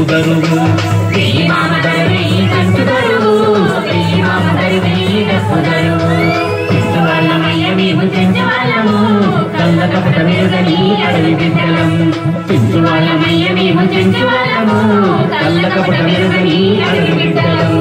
దరువు వాళ్ళమయ్య మేము చెంచువాళ్ళము కళ్ళకపట మీరుదని అడవి బిడ్డలం వాళ్ళమయ్య మేము చెంచువాళ్ళము కళ్ళకపట మీరుదని అడవి బిడ్డలం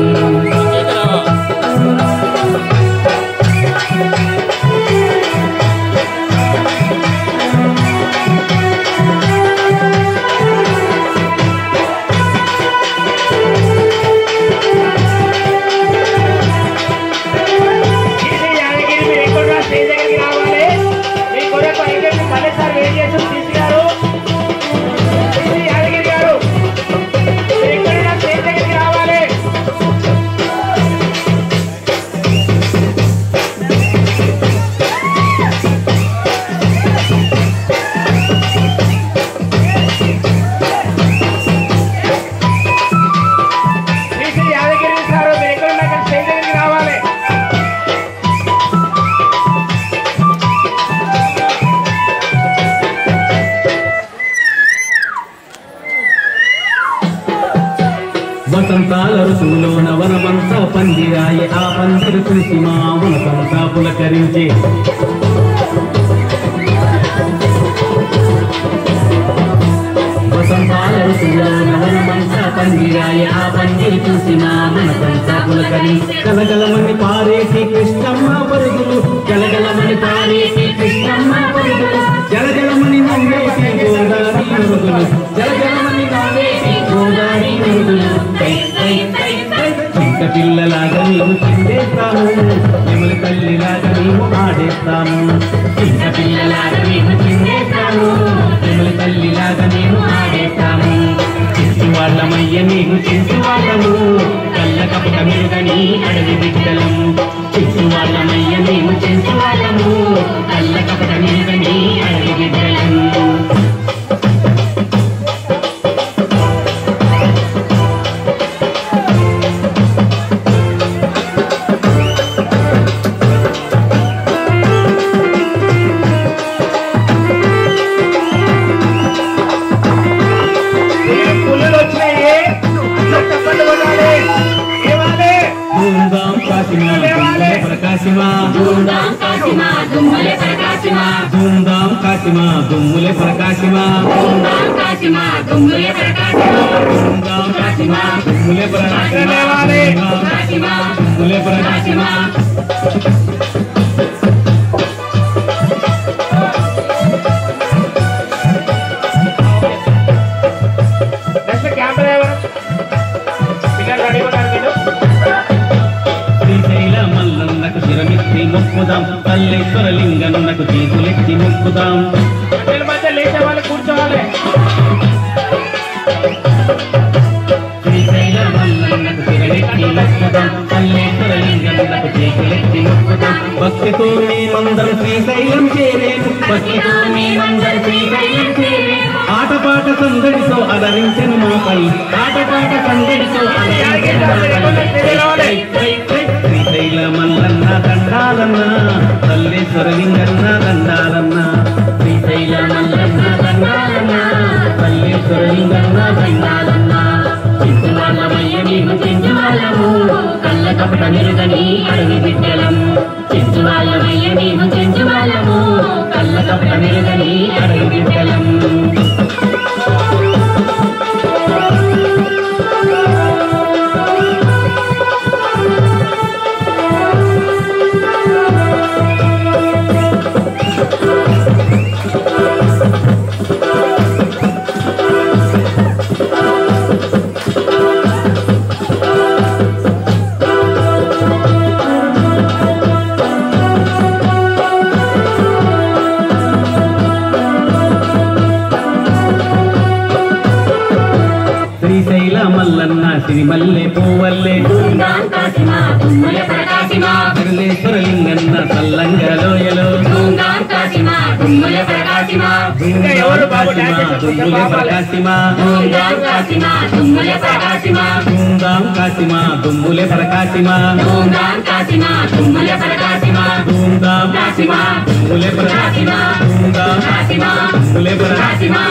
వసంతాల ఋతువులోన వనమంతా పందిరాయి ఆ పందిరు చూసి మా మనసంతా పులకరించే వసంతాల ఋతువులోన వనమంతా పందిరాయి ఆ పందిరు చూసి మా మనసంతా పులకరించే గలగలమని పారేసి కృష్ణమ్మ పరుగులు గలగలమని పారేసి కృష్ణమ్మ పరుగులు జలజలమని నవ్వేసి గోదావరి మరుగులు జలజలమని నవ్వేసి గోదావరి మరుగులు చింత పిల్లలాగా మేము చిందేస్తాము నెమలి తల్లిలాగా మేము ఆడేస్తాము చింత పిల్లలాగా మేము చిందేస్తాము నెమలి తల్లిలాగా మేము ఆడేస్తాము చించు వాళ్ళమయ్య మేము చించు వాళ్ళము కళ్ళకపట మీరుగని అడవి బిడ్డలం చించు వాళ్ళమయ్య మేము చించు వాళ్ళము కళ్ళకపట మీరుగని అడవి బిడ్డలం ధూమ్ధాం కాశీమా దుమ్ములే ప్రకాశిమా ధూమ్ధాం కాశీమా దుమ్ములే ప్రకాశిమా ధూమ్ధాం కాశీమా దుమ్ములే ప్రకాశిమా ధూమ్ధాం కాశీమా దుమ్ములే ప్రకాశిమా కాశీమా దుమ్ములే ప్రకాశిమా మొక్కుదాం కల్లేశ్వర లింగన్నకు చేతులెత్తి మొక్కుదాం లేచే వాళ్ళు కూర్చోవాలి శ్రీశైల మల్లన్నకు శిరమెత్తి మొక్కుదాం కల్లేశ్వర లింగన్నకు చేతులెత్తి మొక్కుదాం భక్తితో మేమందరం శ్రీశైలం చేరేము భక్తితో మేమందరం శ్రీశైలం చేరేము ఆటపాట సందడితో అలరించెను మాపై ఆటపాట సందడితో అలరించెను మాపై శ్రీశైల మల్లన్న దండాలన్న కల్లేశ్వర లింగన్న దండాలన్న శ్రీశైల మల్లన్న దండాలన్న కల్లేశ్వర లింగన్న దండాలన్న చించు వాళ్ళమయ్య మేము చించు వాళ్ళము కళ్ళకపట మెరుగని అడవి బిడ్డలం చించు వాళ్ళమయ్య మేము చించు వాళ్ళము కళ్ళకపట మెరుగని అడవి బిడ్డలం శ్రీశైల మల్లన్న సిరిమల్లె పువ్వల్లే ధూమ్ధాం కాశీమా దుమ్ములే ప్రకాశిమా కల్లేశ్వర లింగన్న సల్లంగ లోయలో ధూమ్ధాం కాశీమా దుమ్ములే ప్రకాశిమా ఎవరు బాబు దుమ్ములే ప్రకాశిమా ధూమ్ధాం కాశీమా దుమ్ములే ప్రకాశిమా ధూమ్ధాం కాశీమా దుమ్ములే ప్రకాశిమా ధూమ్ధాం కాశీమా దుమ్ములే ప్రకాశిమా ధూమ్ధాం కాశీమా దుమ్ములే ప్రకాశిమా ధూమ్ధాం కాశీమా దుమ్ములే ప్రకాశిమా